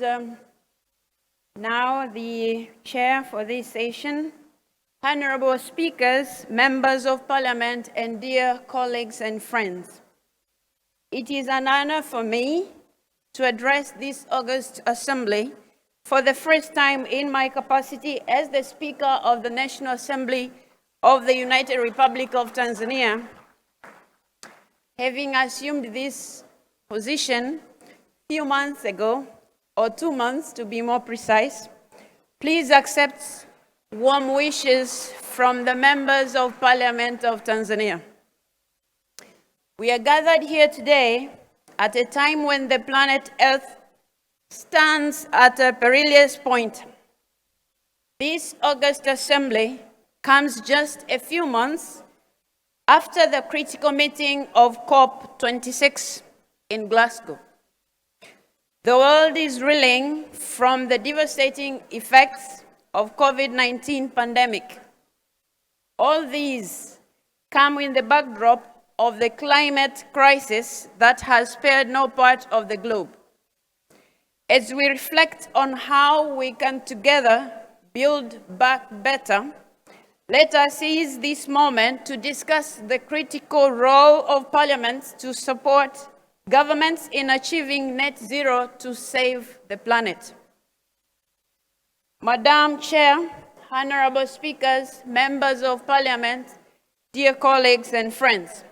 Now the chair for this session, honorable speakers, members of parliament, and dear colleagues and friends. It is an honor for me to address this august assembly for the first time in my capacity as the Speaker of the National Assembly of the United Republic of Tanzania. Having assumed this position a few months ago, or 2 months to be more precise, please accept warm wishes from the members of Parliament of Tanzania. We are gathered here today at a time when the planet Earth stands at a perilous point. This August Assembly comes just a few months after the critical meeting of COP26 in Glasgow. The world is reeling from the devastating effects of COVID-19 pandemic. All these come in the backdrop of the climate crisis that has spared no part of the globe. As we reflect on how we can together build back better, let us seize this moment to discuss the critical role of parliaments to support governments in achieving net zero to save the planet. Madam Chair, honorable speakers, members of parliament, dear colleagues and friends.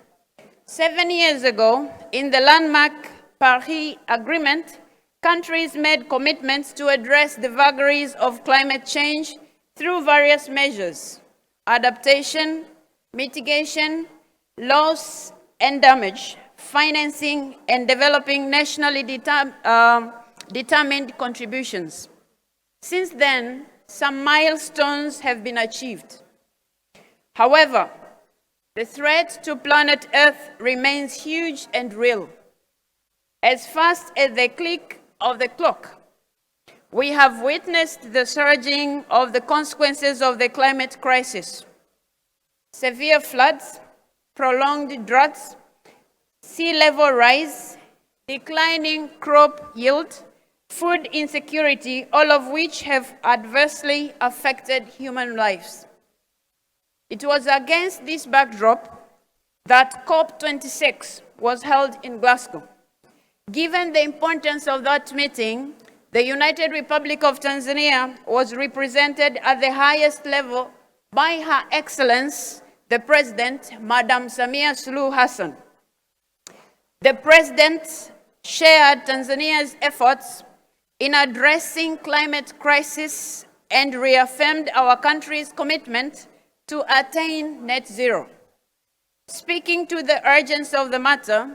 7 years ago, in the landmark Paris Agreement, countries made commitments to address the vagaries of climate change through various measures: adaptation, mitigation, loss and damage, financing, and developing nationally determined contributions. Since then, some milestones have been achieved. However, the threat to planet Earth remains huge and real. As fast as the click of the clock, we have witnessed the surging of the consequences of the climate crisis: severe floods, prolonged droughts, sea level rise, declining crop yield, food insecurity, all of which have adversely affected human lives. It was against this backdrop that COP26 was held in Glasgow. Given the importance of that meeting, the United Republic of Tanzania was represented at the highest level by Her Excellency, the President, Madam Samia Suluhu Hassan. The President shared Tanzania's efforts in addressing climate crisis and reaffirmed our country's commitment to attain net zero. Speaking to the urgency of the matter,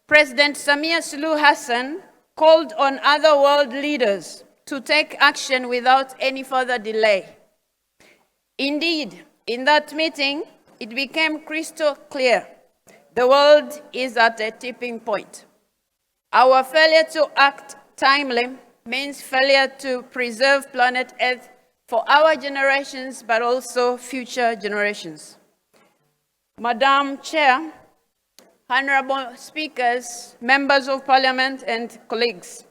President Samia Suluhu Hassan called on other world leaders to take action without any further delay. Indeed, in that meeting, it became crystal clear: the world is at a tipping point. Our failure to act timely means failure to preserve planet Earth for our generations, but also future generations. Madam Chair, honorable speakers, members of parliament, and colleagues,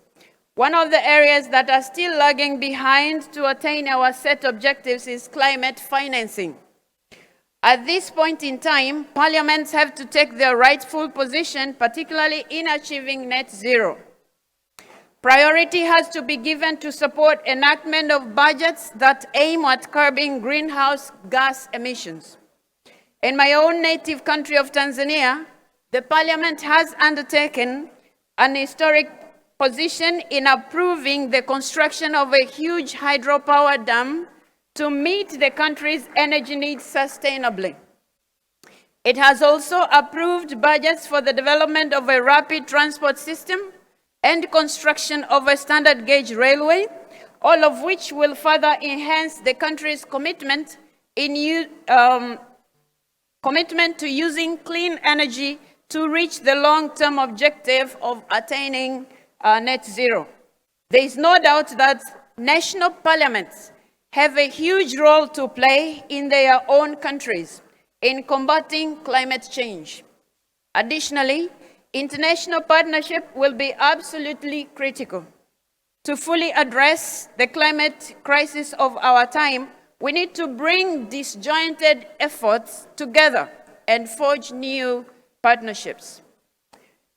one of the areas that are still lagging behind to attain our set objectives is climate financing. At this point in time, parliaments have to take their rightful position, particularly in achieving net zero. Priority has to be given to support enactment of budgets that aim at curbing greenhouse gas emissions. In my own native country of Tanzania, the parliament has undertaken an historic position in approving the construction of a huge hydropower dam to meet the country's energy needs sustainably. It has also approved budgets for the development of a rapid transport system and construction of a standard gauge railway, all of which will further enhance the country's commitment to using clean energy to reach the long-term objective of attaining net zero. There is no doubt that national parliaments have a huge role to play in their own countries in combating climate change. Additionally, international partnership will be absolutely critical. To fully address the climate crisis of our time, we need to bring disjointed efforts together and forge new partnerships.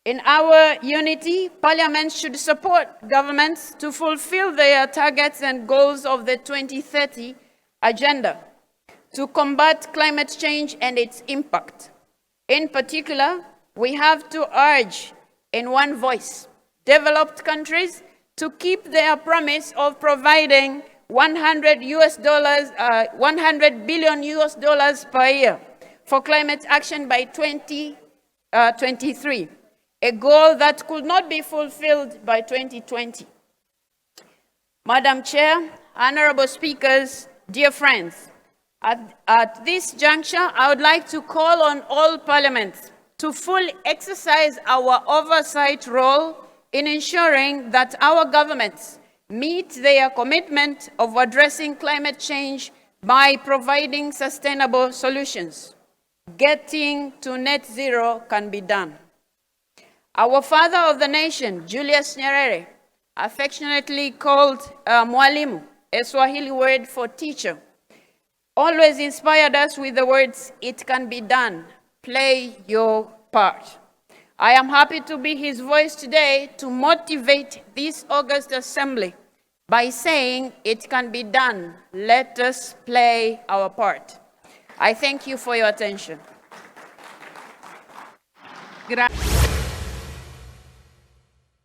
In our unity, Parliament should support governments to fulfill their targets and goals of the 2030 Agenda to combat climate change and its impact. In particular, we have to urge in one voice developed countries to keep their promise of providing $100 billion per year for climate action by 2023, a goal that could not be fulfilled by 2020. Madam Chair, honorable speakers, dear friends, at this juncture, I would like to call on all parliaments to fully exercise our oversight role in ensuring that our governments meet their commitment of addressing climate change by providing sustainable solutions. Getting to net zero can be done. Our father of the nation, Julius Nyerere, affectionately called Mwalimu, a Swahili word for teacher, always inspired us with the words, "It can be done, play your part." I am happy to be his voice today to motivate this August Assembly by saying, "It can be done, let us play our part." I thank you for your attention.